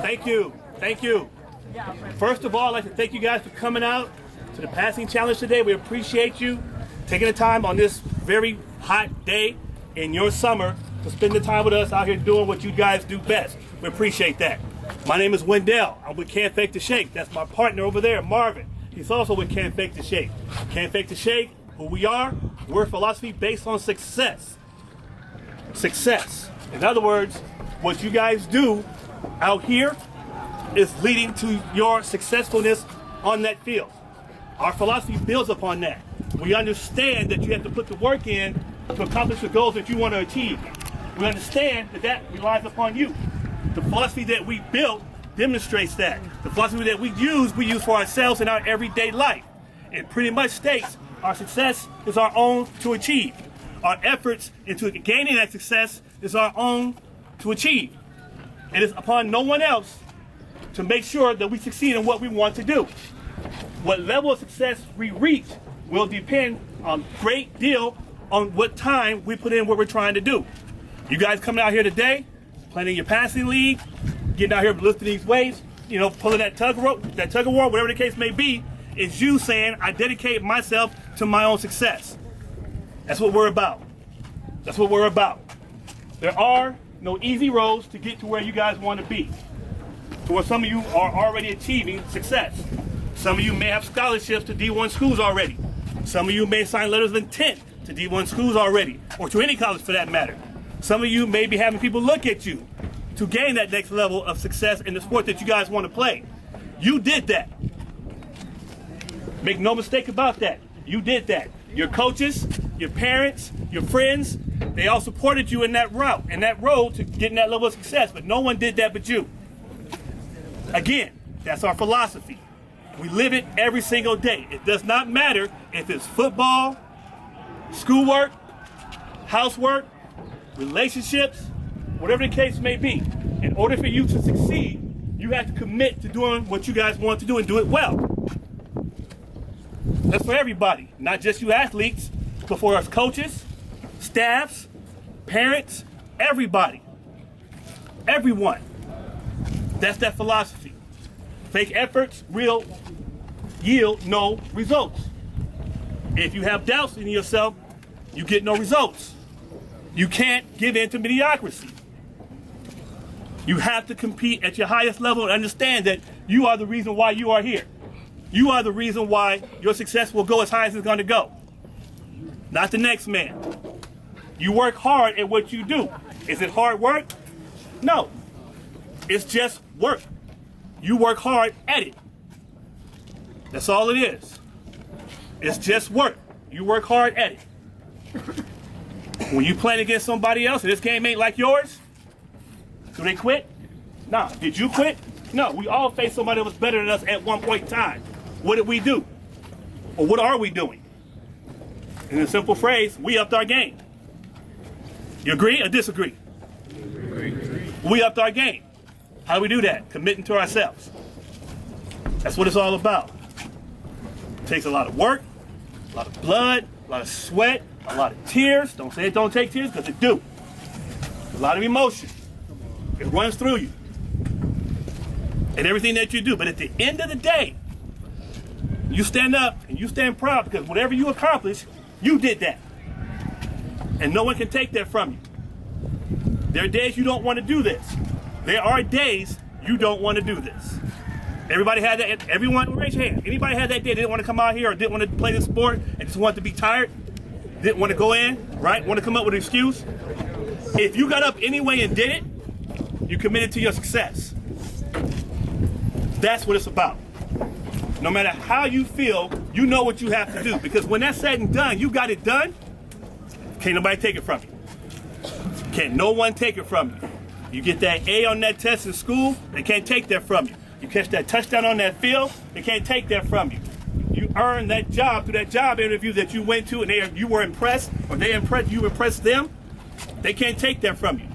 Thank you. Thank you. First of all, I'd like to thank you guys for coming out to the passing challenge today. We appreciate you taking the time on this very hot day in your summer to spend the time with us out here doing what you guys do best. We appreciate that. My name is Wendell. I'm with Can't Fake the Shake. That's my partner over there, Marvin. He's also with Can't Fake the Shake. Can't Fake the Shake, who we are, we're a philosophy based on success. Success. In other words, what you guys do out here is leading to your successfulness on that field. Our philosophy builds upon that. We understand that you have to put the work in to accomplish the goals that you want to achieve. We understand that that relies upon you. The philosophy that we built demonstrates that. The philosophy that we use for ourselves in our everyday life. It pretty much states our success is our own to achieve. Our efforts into gaining that success is our own to achieve. It is upon no one else to make sure that we succeed in what we want to do. What level of success we reach will depend a great deal on what time we put in what we're trying to do. You guys coming out here today, playing in your passing league, getting out here lifting these weights, pulling that tug of war, whatever the case may be, is you saying, I dedicate myself to my own success. That's what we're about. That's what we're about. There are no easy roads to get to where you guys want to be. To where some of you are already achieving success. Some of you may have scholarships to D1 schools already. Some of you may sign letters of intent to D1 schools already, or to any college for that matter. Some of you may be having people look at you to gain that next level of success in the sport that you guys want to play. You did that. Make no mistake about that. You did that. Your coaches, your parents, your friends, they all supported you in that route, in that road to getting that level of success, but no one did that but you. Again, that's our philosophy. We live it every single day. It does not matter if it's football, schoolwork, housework, relationships, whatever the case may be. In order for you to succeed, you have to commit to doing what you guys want to do and do it well. That's for everybody, not just you athletes, but for us coaches, staffs, parents, everybody. Everyone. That's that philosophy. Fake efforts will yield no results. If you have doubts in yourself, you get no results. You can't give in to mediocrity. You have to compete at your highest level and understand that you are the reason why you are here. You are the reason why your success will go as high as it's going to go. Not the next man. You work hard at what you do. Is it hard work? No. It's just work. You work hard at it. That's all it is. It's just work. You work hard at it. When you playing against somebody else and this game ain't like yours, do they quit? Nah. Did you quit? No. We all face somebody that was better than us at one point in time. What did we do? Or what are we doing? In a simple phrase, we upped our game. You agree or disagree? Agree. We upped our game. How do we do that? Committing to ourselves. That's what it's all about. It takes a lot of work, a lot of blood, a lot of sweat, a lot of tears. Don't say it don't take tears, because it do. A lot of emotion. It runs through you. And everything that you do. But at the end of the day, you stand up and you stand proud, because whatever you accomplish, you did that. And no one can take that from you. There are days you don't want to do this. There are days you don't want to do this. Everybody had that. Everyone, raise your hand. Anybody had that day didn't want to come out here or didn't want to play this sport and just wanted to be tired? Didn't want to go in, right? Want to come up with an excuse? If you got up anyway and did it, you committed to your success. That's what it's about. No matter how you feel, you know what you have to do. Because when that's said and done, you got it done, can't nobody take it from you. Can't no one take it from you. You get that A on that test in school, they can't take that from you. You catch that touchdown on that field, they can't take that from you. You earned that job through that job interview that you went to, and you were impressed, or you impressed them, they can't take that from you.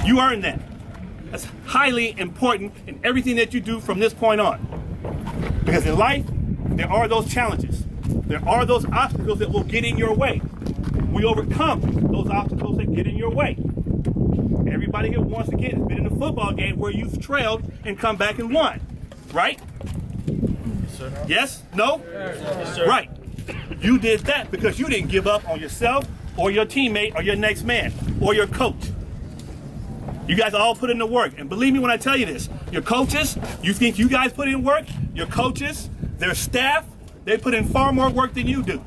You earned that. That's highly important in everything that you do from this point on. Because in life, there are those challenges. There are those obstacles that will get in your way. We overcome those obstacles that get in your way. Everybody here, once again, has been in a football game where you've trailed and come back and won, right? Yes? No? Yes, sir. Right. You did that because you didn't give up on yourself or your teammate or your next man or your coach. You guys all put in the work. And believe me when I tell you this, your coaches, you think you guys put in work? Your coaches, their staff, they put in far more work than you do.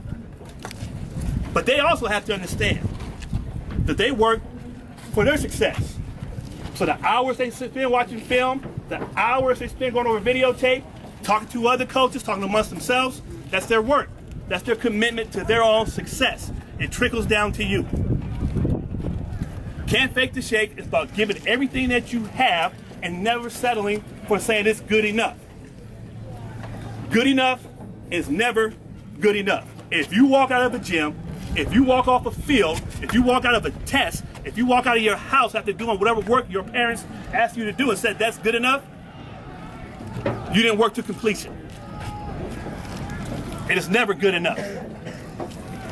But they also have to understand that they work for their success. So the hours they spend watching film, the hours they spend going over videotape, talking to other coaches, talking amongst themselves, that's their work. That's their commitment to their own success. It trickles down to you. Can't fake the shake. It's about giving everything that you have and never settling for saying it's good enough. Good enough is never good enough. If you walk out of a gym, if you walk off a field, if you walk out of a test, if you walk out of your house after doing whatever work your parents asked you to do and said that's good enough, you didn't work to completion. It is never good enough.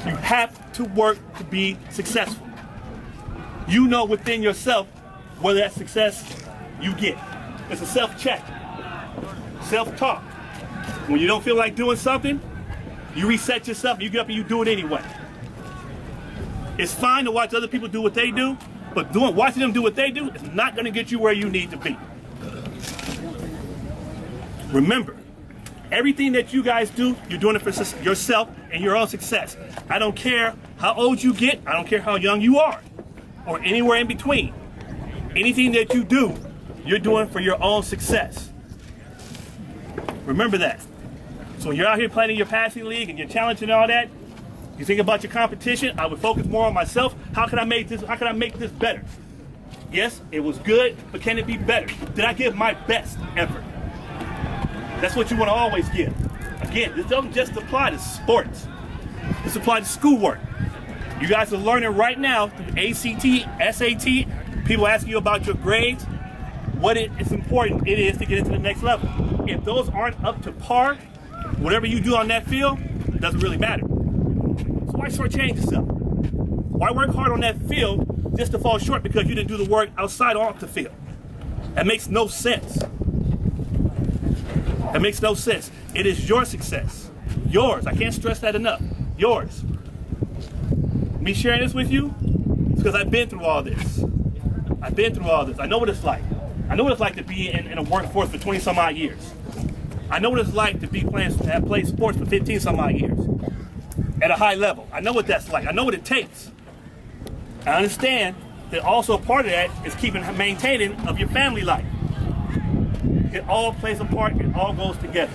You have to work to be successful. You know within yourself whether that success you get. It's a self-check, self-talk. When you don't feel like doing something, you reset yourself, you get up and you do it anyway. It's fine to watch other people do what they do, but watching them do what they do is not going to get you where you need to be. Remember, everything that you guys do, you're doing it for yourself and your own success. I don't care how old you get, I don't care how young you are, or anywhere in between. Anything that you do, you're doing for your own success. Remember that. So when you're out here playing in your passing league and you're challenging all that, you think about your competition, I would focus more on myself. How can I make this better? Yes, it was good, but can it be better? Did I give my best effort? That's what you want to always give. Again, this doesn't just apply to sports. This applies to schoolwork. You guys are learning right now through ACT, SAT, people asking you about your grades, what it's important it is to get into the next level. If those aren't up to par, whatever you do on that field, it doesn't really matter. So why shortchange yourself? Why work hard on that field just to fall short because you didn't do the work outside or off the field? That makes no sense. That makes no sense. It is your success. Yours. I can't stress that enough. Yours. Me sharing this with you is because I've been through all this. I've been through all this. I know what it's like. I know what it's like to be in a workforce for 20 some odd years. I know what it's like to play sports for 15 some odd years at a high level. I know what that's like. I know what it takes. I understand that also part of that is maintaining of your family life. It all plays a part. It all goes together.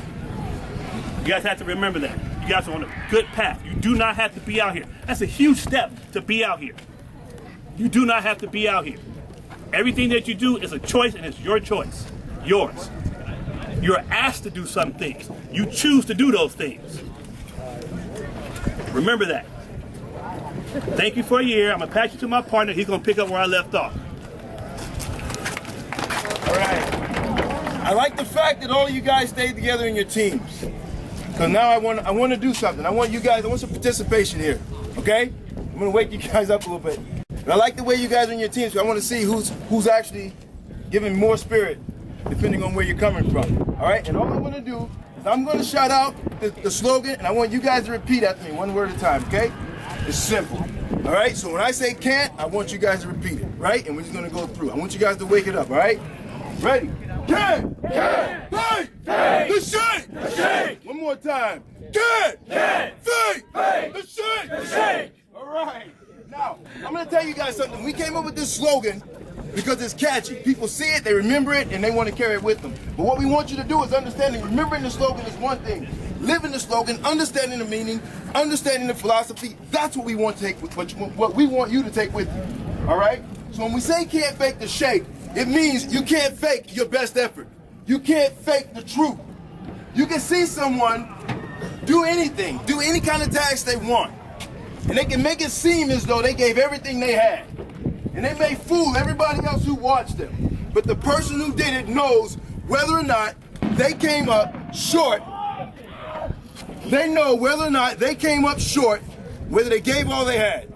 You guys have to remember that. You guys are on a good path. You do not have to be out here. That's a huge step to be out here. You do not have to be out here. Everything that you do is a choice, and it's your choice. Yours. You're asked to do some things. You choose to do those things. Remember that. Thank you for a year. I'm going to pass you to my partner. He's going to pick up where I left off. All right. I like the fact that all of you guys stayed together in your teams. Because now I want to do something. I want some participation here. Okay? I'm going to wake you guys up a little bit. But I like the way you guys are in your teams. So I want to see who's actually giving more spirit depending on where you're coming from. All right? And all I'm going to do is I'm going to shout out the slogan, and I want you guys to repeat after me one word at a time. Okay? It's simple. All right? So when I say can't, I want you guys to repeat it. Right? And we're just going to go through. I want you guys to wake it up. All right? Ready? Can, fake, the shake. One more time. Can, fake, the shake. All right. Now, I'm going to tell you guys something. We came up with this slogan because it's catchy. People see it, they remember it, and they want to carry it with them. But what we want you to do is understanding, remembering the slogan is one thing. Living the slogan, understanding the meaning, understanding the philosophy, that's what we want to take, what we want you to take with you. All right? So when we say can't fake the shake, it means you can't fake your best effort. You can't fake the truth. You can see someone do anything, do any kind of task they want, and they can make it seem as though they gave everything they had. And they may fool everybody else who watched them. But the person who did it knows whether or not they came up short. They know whether or not they came up short, whether they gave all they had.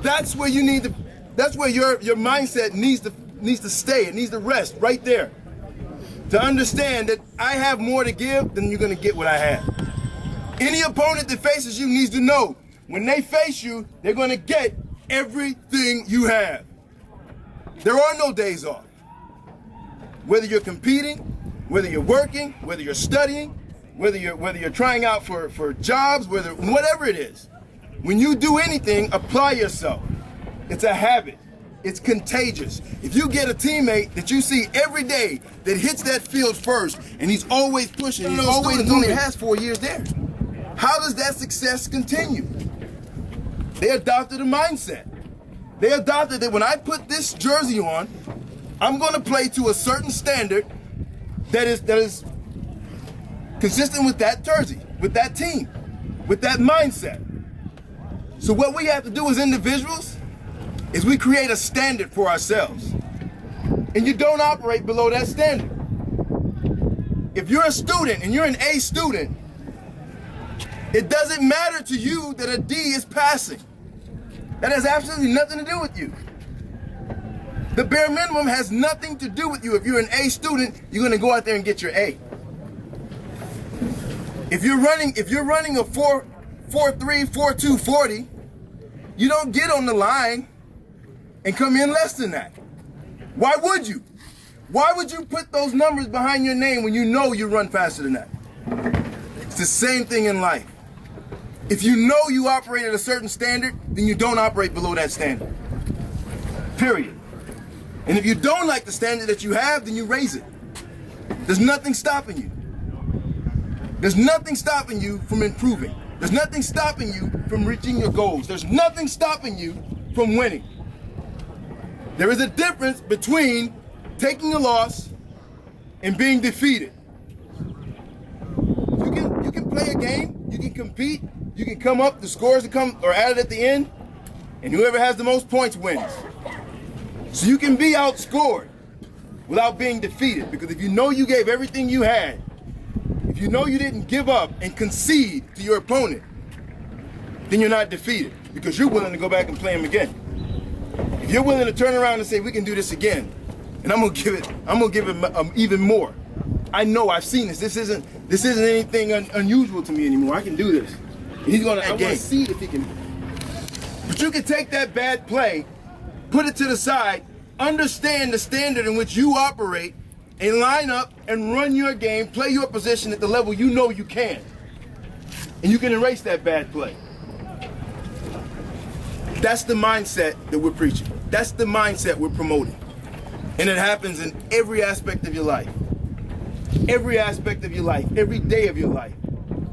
That's where you need to That's where your mindset needs to stay. It needs to rest right there. To understand that I have more to give than you're going to get what I have. Any opponent that faces you needs to know when they face you, they're going to get everything you have. There are no days off. Whether you're competing, whether you're working, whether you're studying, whether you're trying out for jobs, whatever it is. When you do anything, apply yourself. It's a habit. It's contagious. If you get a teammate that you see every day that hits that field first and he's always pushing, he's always only has 4 years there. How does that success continue? They adopted a mindset. They adopted that when I put this jersey on, I'm going to play to a certain standard that is consistent with that jersey, with that team, with that mindset. So what we have to do as individuals is we create a standard for ourselves. And you don't operate below that standard. If you're a student and you're an A student, it doesn't matter to you that a D is passing. That has absolutely nothing to do with you. The bare minimum has nothing to do with you. If you're an A student, you're going to go out there and get your A. If you're running a 4.3, 4.2 40, you don't get on the line and come in less than that. Why would you? Why would you put those numbers behind your name when you know you run faster than that? It's the same thing in life. If you know you operate at a certain standard, then you don't operate below that standard. Period. And if you don't like the standard that you have, then you raise it. There's nothing stopping you. There's nothing stopping you from improving. There's nothing stopping you from reaching your goals. There's nothing stopping you from winning. There is a difference between taking a loss and being defeated. You can play a game, you can compete, you can come up, the scores that come are added at the end, and whoever has the most points wins. So you can be outscored without being defeated, because if you know you gave everything you had, if you know you didn't give up and concede to your opponent, then you're not defeated, because you're willing to go back and play him again. If you're willing to turn around and say, we can do this again, and I'm gonna give it even more. I know, I've seen this. This isn't anything unusual to me anymore. I can do this. And he's gonna again see if he can. But you can take that bad play, put it to the side, understand the standard in which you operate, and line up and run your game, play your position at the level you know you can. And you can erase that bad play. That's the mindset that we're preaching. That's the mindset we're promoting. And it happens in every aspect of your life. Every aspect of your life, every day of your life,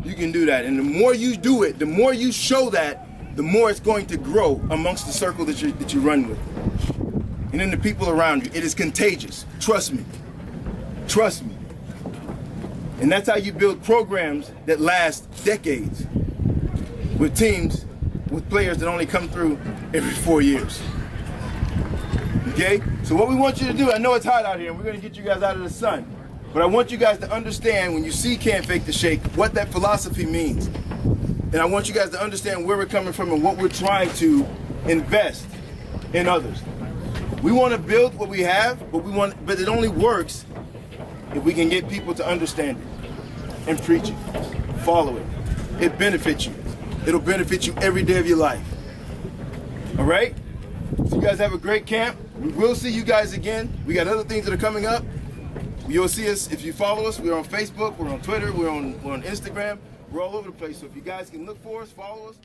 you can do that. And the more you do it, the more you show that, the more it's going to grow amongst the circle that you run with. And then the people around you. It is contagious. Trust me. Trust me. And that's how you build programs that last decades with teams, with players that only come through every 4 years. Okay? So what we want you to do, I know it's hot out here and we're going to get you guys out of the sun, but I want you guys to understand when you see Can't Fake the Shake, what that philosophy means. And I want you guys to understand where we're coming from and what we're trying to invest in others. We want to build what we have, but it only works if we can get people to understand it and preach it, follow it. It benefits you. It'll benefit you every day of your life. All right? So you guys have a great camp. We will see you guys again. We got other things that are coming up. You'll see us if you follow us. We're on Facebook, we're on Twitter, we're on Instagram. We're all over the place. So if you guys can look for us, follow us.